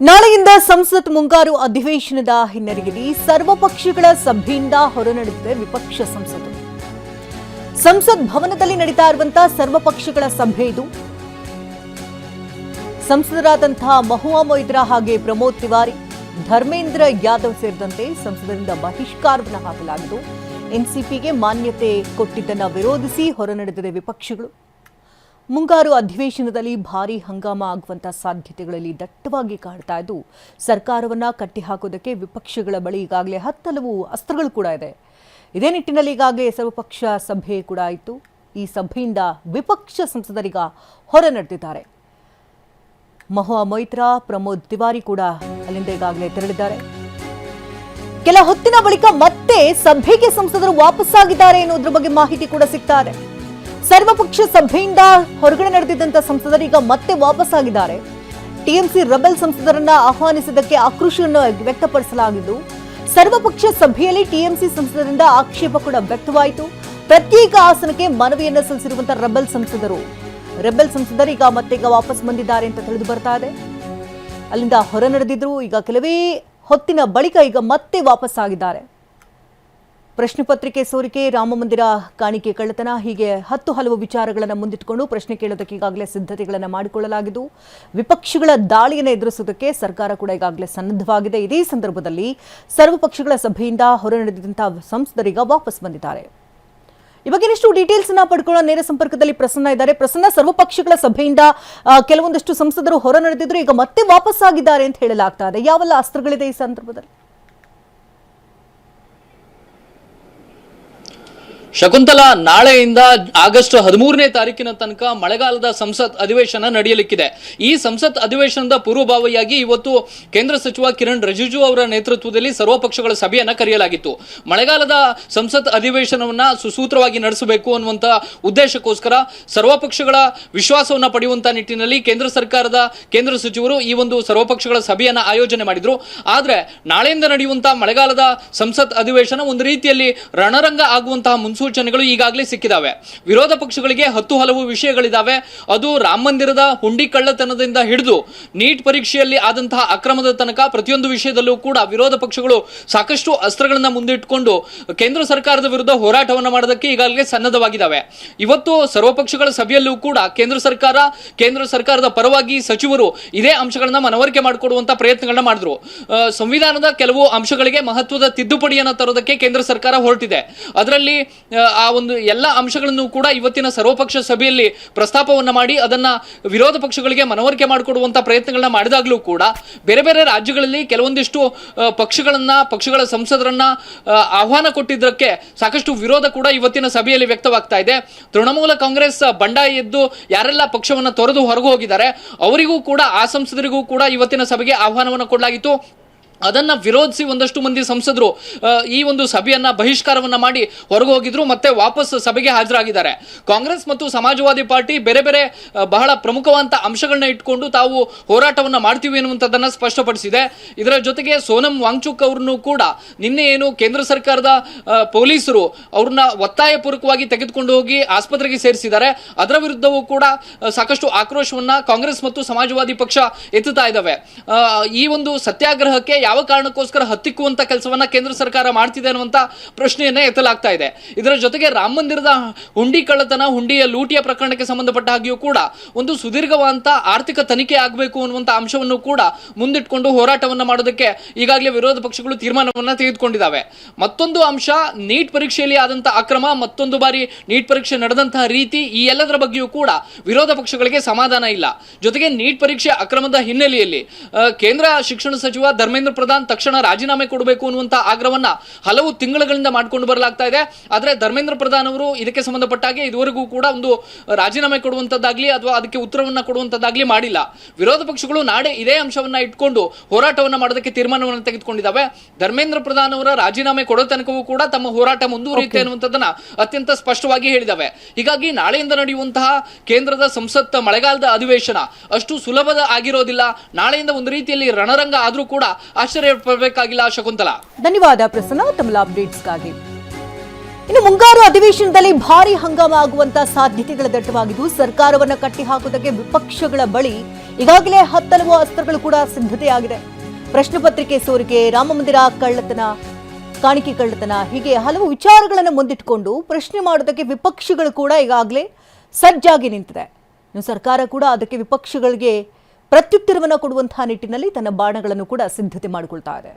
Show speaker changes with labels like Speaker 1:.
Speaker 1: ನಾಳೆಯಿಂದ ಸಂಸತ್ ಮುಂಗಾರು ಅಧಿವೇಶನದ ಹಿನ್ನೆಲೆಯಲ್ಲಿ ಸರ್ವಪಕ್ಷಗಳ ಸಭೆಯಿಂದ ಹೊರನಡೆದಿದೆ ವಿಪಕ್ಷ ಸಂಸತ್ತು. ಸಂಸತ್ ಭವನದಲ್ಲಿ ನಡೀತಾ ಇರುವಂತಹ ಸರ್ವಪಕ್ಷಗಳ ಸಭೆ ಇದು. ಸಂಸದರಾದಂತಹ ಮಹುವಾ ಮೊಯ್ತ್ರಾ ಹಾಗೆ ಪ್ರಮೋದ್ ತಿವಾರಿ, ಧರ್ಮೇಂದ್ರ ಯಾದವ್ ಸೇರಿದಂತೆ ಸಂಸದರಿಂದ ಬಹಿಷ್ಕಾರವನ್ನು ಹಾಕಲಾಗಿದ್ದು, ಎನ್ಸಿಪಿಗೆ ಮಾನ್ಯತೆ ಕೊಟ್ಟಿದ್ದನ್ನು ವಿರೋಧಿಸಿ ಹೊರನಡೆದಿದೆ ವಿಪಕ್ಷಗಳು. ಮುಂಗಾರು ಅಧಿವೇಶನದಲ್ಲಿ ಭಾರೀ ಹಂಗಾಮ ಆಗುವಂತಹ ಸಾಧ್ಯತೆಗಳಲ್ಲಿ ದಟ್ಟವಾಗಿ ಕಾಡ್ತಾ ಇದ್ದು, ಸರ್ಕಾರವನ್ನ ಕಟ್ಟಿಹಾಕೋದಕ್ಕೆ ವಿಪಕ್ಷಗಳ ಬಳಿ ಈಗಾಗಲೇ ಹಲವು ಅಸ್ತ್ರಗಳು ಕೂಡ ಇದೆ. ಇದೇ ನಿಟ್ಟಿನಲ್ಲಿ ಈಗಾಗಲೇ ಸರ್ವಪಕ್ಷ ಸಭೆ ಕೂಡ ಆಯಿತು. ಈ ಸಭೆಯಿಂದ ವಿಪಕ್ಷ ಸಂಸದರೀಗ ಹೊರ ನಡೆದಿದ್ದಾರೆ. ಮಹುವಾ ಮೊಯ್ತ್ರಾ, ಪ್ರಮೋದ್ ತಿವಾರಿ ಕೂಡ ಅಲ್ಲಿಂದ ಈಗಾಗಲೇ ತೆರಳಿದ್ದಾರೆ. ಕೆಲ ಹೊತ್ತಿನ ಬಳಿಕ ಮತ್ತೆ ಸಭೆಗೆ ಸಂಸದರು ವಾಪಸ್ಸಾಗಿದ್ದಾರೆ ಎನ್ನುವುದರ ಬಗ್ಗೆ ಮಾಹಿತಿ ಕೂಡ ಸಿಗ್ತಾ ಇದೆ. ಸರ್ವಪಕ್ಷ ಸಭೆಯಿಂದ ಹೊರಗಡೆ ನಡೆದಿದ್ದಂತ ಸಂಸದರೀಗ ಮತ್ತೆ ವಾಪಸ್ಸಾಗಿದ್ದಾರೆ. ಟಿಎಂಸಿ ರೆಬೆಲ್ ಸಂಸದರನ್ನ ಆಹ್ವಾನಿಸಿದ್ದಕ್ಕೆ ಆಕ್ರೋಶವನ್ನು ವ್ಯಕ್ತಪಡಿಸಲಾಗಿದ್ದು, ಸರ್ವಪಕ್ಷ ಸಭೆಯಲ್ಲಿ ಟಿಎಂಸಿ ಸಂಸದರಿಂದ ಆಕ್ಷೇಪ ಕೂಡ ವ್ಯಕ್ತವಾಯಿತು. ಪ್ರತ್ಯೇಕ ಆಸನಕ್ಕೆ ಮನವಿಯನ್ನ ಸಲ್ಲಿಸಿರುವಂತಹ ರೆಬೆಲ್ ಸಂಸದರೀಗ ಮತ್ತೆ ವಾಪಸ್ ಬಂದಿದ್ದಾರೆ ಅಂತ ತಿಳಿದು ಬರ್ತಾ ಇದೆ. ಅಲ್ಲಿಂದ ಹೊರ ನಡೆದಿದ್ರು. ಈಗ ಕೆಲವೇ ಹೊತ್ತಿನ ಬಳಿಕ ಈಗ ಮತ್ತೆ ವಾಪಸ್ಸಾಗಿದ್ದಾರೆ. ಪ್ರಶ್ನೆ ಪತ್ರಿಕೆ ಸೋರಿಕೆ, ರಾಮಮಂದಿರ ಕಾಣಿಕೆ ಕಳ್ಳತನ, ಹೀಗೆ ಹಲವು ವಿಚಾರಗಳನ್ನು ಮುಂದಿಟ್ಟುಕೊಂಡು ಪ್ರಶ್ನೆ ಕೇಳೋದಕ್ಕೆ ಈಗಾಗಲೇ ಸಿದ್ಧತೆಗಳನ್ನು ಮಾಡಿಕೊಳ್ಳಲಾಗಿದ್ದು, ವಿಪಕ್ಷಗಳ ದಾಳಿಯನ್ನು ಎದುರಿಸುವುದಕ್ಕೆ ಸರ್ಕಾರ ಕೂಡ ಈಗಾಗಲೇ ಸನ್ನದ್ಧವಾಗಿದೆ. ಇದೇ ಸಂದರ್ಭದಲ್ಲಿ ಸರ್ವಪಕ್ಷಗಳ ಸಭೆಯಿಂದ ಹೊರ ನಡೆದಿದ್ದಂತಹ ಸಂಸದರೀಗ ವಾಪಸ್ ಬಂದಿದ್ದಾರೆ. ಈ ಬಗ್ಗೆ ಇನ್ನಷ್ಟು ಡೀಟೇಲ್ಸ್ ಅನ್ನ ಪಡ್ಕೊಳ್ಳೋ ನೇರ ಸಂಪರ್ಕದಲ್ಲಿ ಪ್ರಸನ್ನ ಇದ್ದಾರೆ. ಪ್ರಸನ್ನ, ಸರ್ವಪಕ್ಷಗಳ ಸಭೆಯಿಂದ ಕೆಲವೊಂದಷ್ಟು ಸಂಸದರು ಹೊರ ನಡೆದಿದ್ರು, ಈಗ ಮತ್ತೆ ವಾಪಸ್ಸಾಗಿದ್ದಾರೆ ಅಂತ ಹೇಳಲಾಗ್ತಾ ಇದೆ. ಯಾವೆಲ್ಲ ಅಸ್ತ್ರಗಳಿದೆ ಈ ಸಂದರ್ಭದಲ್ಲಿ?
Speaker 2: ಶಕುಂತಲಾ, ನಾಳೆಯಿಂದ ಆಗಸ್ಟ್ 13ನೇ ತಾರೀಕಿನ ತನಕ ಮಳೆಗಾಲದ ಸಂಸತ್ ಅಧಿವೇಶನ ನಡೆಯಲಿಕ್ಕಿದೆ. ಈ ಸಂಸತ್ ಅಧಿವೇಶನದ ಪೂರ್ವಭಾವಿಯಾಗಿ ಇವತ್ತು ಕೇಂದ್ರ ಸಚಿವ ಕಿರಣ್ ರಿಜಿಜು ಅವರ ನೇತೃತ್ವದಲ್ಲಿ ಸರ್ವಪಕ್ಷಗಳ ಸಭೆಯನ್ನ ಕರೆಯಲಾಗಿತ್ತು. ಮಳೆಗಾಲದ ಸಂಸತ್ ಅಧಿವೇಶನವನ್ನ ಸುಸೂತ್ರವಾಗಿ ನಡೆಸಬೇಕು ಅನ್ನುವಂತ ಉದ್ದೇಶಕ್ಕೋಸ್ಕರ ಸರ್ವಪಕ್ಷಗಳ ವಿಶ್ವಾಸವನ್ನ ಪಡೆಯುವಂತ ನಿಟ್ಟಿನಲ್ಲಿ ಕೇಂದ್ರ ಸಚಿವರು ಈ ಒಂದು ಸರ್ವಪಕ್ಷಗಳ ಸಭೆಯನ್ನ ಆಯೋಜನೆ ಮಾಡಿದ್ರು. ಆದ್ರೆ ನಾಳೆಯಿಂದ ನಡೆಯುವಂತಹ ಮಳೆಗಾಲದ ಸಂಸತ್ ಅಧಿವೇಶನ ಒಂದು ರೀತಿಯಲ್ಲಿ ರಣರಂಗ ಆಗುವಂತಹ ಸೂಚನೆಗಳು ಈಗಾಗಲೇ ಸಿಕ್ಕಿದಾವೆ. ವಿರೋಧ ಪಕ್ಷಗಳಿಗೆ ಹಲವು ವಿಷಯಗಳಿದಾವೆ. ಅದು ರಾಮ ಮಂದಿರದ ಹುಂಡಿ ಕಳ್ಳತನದಿಂದ ಹಿಡಿದು ನೀಟ್ ಪರೀಕ್ಷೆಯಲ್ಲಿ ಆದಂತಹ ಅಕ್ರಮದ ತನಕ ಪ್ರತಿಯೊಂದು ವಿಷಯದಲ್ಲೂ ಕೂಡ ವಿರೋಧ ಪಕ್ಷಗಳು ಸಾಕಷ್ಟು ಅಸ್ತ್ರಗಳನ್ನ ಮುಂದಿಟ್ಟುಕೊಂಡು ಕೇಂದ್ರ ಸರ್ಕಾರದ ವಿರುದ್ಧ ಹೋರಾಟವನ್ನು ಮಾಡೋದಕ್ಕೆ ಈಗಾಗಲೇ ಸನ್ನದ್ಧವಾಗಿದ್ದಾವೆ. ಇವತ್ತು ಸರ್ವಪಕ್ಷಗಳ ಸಭೆಯಲ್ಲೂ ಕೂಡ ಕೇಂದ್ರ ಸರ್ಕಾರದ ಪರವಾಗಿ ಸಚಿವರು ಇದೇ ಅಂಶಗಳನ್ನ ಮನವರಿಕೆ ಮಾಡಿಕೊಡುವಂತ ಪ್ರಯತ್ನಗಳನ್ನ ಮಾಡಿದ್ರು. ಸಂವಿಧಾನದ ಕೆಲವು ಅಂಶಗಳಿಗೆ ಮಹತ್ವದ ತಿದ್ದುಪಡಿಯನ್ನು ತರೋದಕ್ಕೆ ಕೇಂದ್ರ ಸರ್ಕಾರ ಹೊರಟಿದೆ. ಅದರಲ್ಲಿ ಆ ಒಂದು ಎಲ್ಲ ಅಂಶಗಳನ್ನು ಕೂಡ ಇವತ್ತಿನ ಸರ್ವಪಕ್ಷ ಸಭೆಯಲ್ಲಿ ಪ್ರಸ್ತಾಪವನ್ನ ಮಾಡಿ ಅದನ್ನ ವಿರೋಧ ಪಕ್ಷಗಳಿಗೆ ಮನವರಿಕೆ ಮಾಡಿಕೊಡುವಂತ ಪ್ರಯತ್ನಗಳನ್ನ ಮಾಡಿದಾಗಲೂ ಕೂಡ ಬೇರೆ ಬೇರೆ ರಾಜ್ಯಗಳಲ್ಲಿ ಕೆಲವೊಂದಿಷ್ಟು ಪಕ್ಷಗಳ ಸಂಸದರನ್ನ ಆಹ್ವಾನ ಕೊಟ್ಟಿದ್ದಕ್ಕೆ ಸಾಕಷ್ಟು ವಿರೋಧ ಕೂಡ ಇವತ್ತಿನ ಸಭೆಯಲ್ಲಿ ವ್ಯಕ್ತವಾಗ್ತಾ ಇದೆ. ತೃಣಮೂಲ ಕಾಂಗ್ರೆಸ್ ಬಂಡಾಯ ಎದ್ದು ಯಾರೆಲ್ಲ ಪಕ್ಷವನ್ನ ತೊರೆದು ಹೊರಗೆ ಹೋಗಿದ್ದಾರೆ ಅವರಿಗೂ ಕೂಡ, ಆ ಸಂಸದರಿಗೂ ಕೂಡ ಇವತ್ತಿನ ಸಭೆಗೆ ಆಹ್ವಾನವನ್ನು ಕೊಡಲಾಗಿತ್ತು. ಅದನ್ನ ವಿರೋಧಿಸಿ ಒಂದಷ್ಟು ಮಂದಿ ಸಂಸದರು ಈ ಒಂದು ಸಭೆಯನ್ನ ಬಹಿಷ್ಕಾರವನ್ನ ಮಾಡಿ ಹೊರಗೆ ಹೋಗಿದ್ರು, ಮತ್ತೆ ವಾಪಸ್ ಸಭೆಗೆ ಹಾಜರಾಗಿದ್ದಾರೆ. ಕಾಂಗ್ರೆಸ್ ಮತ್ತು ಸಮಾಜವಾದಿ ಪಾರ್ಟಿ ಬೇರೆ ಬೇರೆ ಬಹಳ ಪ್ರಮುಖವಾದ ಅಂಶಗಳನ್ನ ಇಟ್ಕೊಂಡು ತಾವು ಹೋರಾಟವನ್ನ ಮಾಡ್ತೀವಿ ಎನ್ನುವಂಥದ್ದನ್ನ ಸ್ಪಷ್ಟಪಡಿಸಿದೆ. ಇದರ ಜೊತೆಗೆ ಸೋನಂ ವಾಂಗ್ಚುಕ್ ಅವರನ್ನು ಕೂಡ ನಿನ್ನೆ ಏನು ಕೇಂದ್ರ ಸರ್ಕಾರದ ಪೊಲೀಸರು ಅವ್ರನ್ನ ಒತ್ತಾಯಪೂರ್ವಕವಾಗಿ ತೆಗೆದುಕೊಂಡು ಹೋಗಿ ಆಸ್ಪತ್ರೆಗೆ ಸೇರಿಸಿದ್ದಾರೆ, ಅದರ ವಿರುದ್ಧವೂ ಕೂಡ ಸಾಕಷ್ಟು ಆಕ್ರೋಶವನ್ನ ಕಾಂಗ್ರೆಸ್ ಮತ್ತು ಸಮಾಜವಾದಿ ಪಕ್ಷ ಎತ್ತುತ್ತಾ ಇದ್ದಾವೆ. ಈ ಒಂದು ಸತ್ಯಾಗ್ರಹಕ್ಕೆ ಯಾವ ಕಾರಣಕ್ಕೋಸ್ಕರ ಹತ್ತಿಕ್ಕುವಂತ ಕೆಲಸವನ್ನ ಕೇಂದ್ರ ಸರ್ಕಾರ ಮಾಡ್ತಿದೆ ಅನ್ನುವಂತ ಪ್ರಶ್ನೆಯನ್ನ ಎತ್ತಲಾಗ್ತಾ ಇದೆ. ಇದರ ಜೊತೆಗೆ ರಾಮ ಮಂದಿರದ ಹುಂಡಿ ಕಳ್ಳತನ, ಹುಂಡಿಯ ಲೂಟಿಯ ಪ್ರಕರಣಕ್ಕೆ ಸಂಬಂಧಪಟ್ಟ ಹಾಗೆಯೂ ಕೂಡ ಒಂದು ಸುದೀರ್ಘವಾದಂತ ಆರ್ಥಿಕ ತನಿಖೆ ಆಗಬೇಕು ಅನ್ನುವಂತ ಅಂಶವನ್ನು ಕೂಡ ಮುಂದಿಟ್ಕೊಂಡು ಹೋರಾಟವನ್ನ ಮಾಡೋದಕ್ಕೆ ಈಗಾಗಲೇ ವಿರೋಧ ಪಕ್ಷಗಳು ತೀರ್ಮಾನವನ್ನ ತೆಗೆದುಕೊಂಡಿದ್ದಾವೆ. ಮತ್ತೊಂದು ಅಂಶ, ನೀಟ್ ಪರೀಕ್ಷೆಯಲ್ಲಿ ಆದಂತಹ ಅಕ್ರಮ, ಮತ್ತೊಂದು ಬಾರಿ ನೀಟ್ ಪರೀಕ್ಷೆ ನಡೆದಂತಹ ರೀತಿ, ಈ ಎಲ್ಲದರ ಬಗ್ಗೆಯೂ ಕೂಡ ವಿರೋಧ ಪಕ್ಷಗಳಿಗೆ ಸಮಾಧಾನ ಇಲ್ಲ. ಜೊತೆಗೆ ನೀಟ್ ಪರೀಕ್ಷೆ ಅಕ್ರಮದ ಹಿನ್ನೆಲೆಯಲ್ಲಿ ಕೇಂದ್ರ ಶಿಕ್ಷಣ ಸಚಿವ ಧರ್ಮೇಂದ್ರ ಪ್ರಧಾನ್ ತಕ್ಷಣ ರಾಜೀನಾಮೆ ಕೊಡಬೇಕು ಅನ್ನುವಂತ ಆಗ್ರಹವನ್ನ ಹಲವು ತಿಂಗಳುಗಳಿಂದ ಮಾಡಿಕೊಂಡು ಬರಲಾಗ್ತಾ ಇದೆ. ಆದ್ರೆ ಧರ್ಮೇಂದ್ರ ಪ್ರಧಾನ್ ಅವರು ಇದಕ್ಕೆ ಸಂಬಂಧಪಟ್ಟಾಗೆ ಇದುವರೆಗೂ ಕೂಡ ಒಂದು ರಾಜೀನಾಮೆ ಕೊಡುವಂತದ್ದಾಗ್ಲಿ ಅಥವಾ ಅದಕ್ಕೆ ಉತ್ತರವನ್ನ ಕೊಡುವಂತದ್ದಾಗ್ಲಿ ಮಾಡಿಲ್ಲ. ವಿರೋಧ ಪಕ್ಷಗಳು ನಾಳೆ ಇದೇ ಅಂಶವನ್ನ ಇಟ್ಕೊಂಡು ಹೋರಾಟವನ್ನ ಮಾಡೋದಕ್ಕೆ ತೀರ್ಮಾನವನ್ನು ತೆಗೆದುಕೊಂಡಿದ್ದಾವೆ. ಧರ್ಮೇಂದ್ರ ಪ್ರಧಾನ್ ಅವರ ರಾಜೀನಾಮೆ ಕೊಡೋ ತನಕವೂ ಕೂಡ ತಮ್ಮ ಹೋರಾಟ ಮುಂದುವರಿಯುತ್ತೆ ಅನ್ನುವಂಥದ್ದನ್ನ ಅತ್ಯಂತ ಸ್ಪಷ್ಟವಾಗಿ ಹೇಳಿದಾವೆ. ಹೀಗಾಗಿ ನಾಳೆಯಿಂದ ನಡೆಯುವಂತಹ ಕೇಂದ್ರದ ಸಂಸತ್ ಮಳೆಗಾಲದ ಅಧಿವೇಶನ ಅಷ್ಟು ಸುಲಭದ ಆಗಿರೋದಿಲ್ಲ. ನಾಳೆಯಿಂದ ಒಂದು ರೀತಿಯಲ್ಲಿ ರಣರಂಗ ಆದ್ರೂ ಕೂಡ ಆಶ್ಚರ್ಯ ಪಡಬೇಕಾಗಿಲ್ಲ. ಶಕುಂತಲಾ,
Speaker 1: ಧನ್ಯವಾದ ಪ್ರಸನ್ನ, ತಮ್ಮ ಅಪ್ಡೇಟ್ಸ್ಗಾಗಿ. ಇನ್ನು ಮುಂಗಾರು ಅಧಿವೇಶನದಲ್ಲಿ ಭಾರಿ ಹಂಗಾಮ ಆಗುವಂತ ಸಾಧ್ಯತೆಗಳ ದಟ್ಟವಾಗಿದ್ದು ಸರ್ಕಾರವನ್ನ ಕಟ್ಟಿಹಾಕುವುದಕ್ಕೆ ವಿಪಕ್ಷಗಳ ಬಳಿ ಈಗಾಗಲೇ ಹತ್ತಲವು ಅಸ್ತ್ರಗಳು ಕೂಡ ಸಿದ್ಧತೆಯಾಗಿದೆ. ಪ್ರಶ್ನೆ ಪತ್ರಿಕೆ ಸೋರಿಕೆ, ರಾಮಮಂದಿರ ಕಳ್ಳತನ, ಕಾಣಿಕೆ ಕಳ್ಳತನ ಹೀಗೆ ಹಲವು ವಿಚಾರಗಳನ್ನು ಮುಂದಿಟ್ಟುಕೊಂಡು ಪ್ರಶ್ನೆ ಮಾಡೋದಕ್ಕೆ ವಿಪಕ್ಷಗಳು ಕೂಡ ಈಗಾಗಲೇ ಸಜ್ಜಾಗಿ ನಿಂತಿದೆ. ಇನ್ನು ಸರ್ಕಾರ ಕೂಡ ಅದಕ್ಕೆ ವಿಪಕ್ಷಗಳಿಗೆ ಪ್ರತ್ಯುತ್ತರವನ್ನು ಕೊಡುವಂತಹ ನಿಟ್ಟಿನಲ್ಲಿ ತನ್ನ ಬಾಣಗಳನ್ನು ಕೂಡ ಸಿದ್ಧತೆ ಮಾಡಿಕೊಳ್ತಾ ಇದೆ.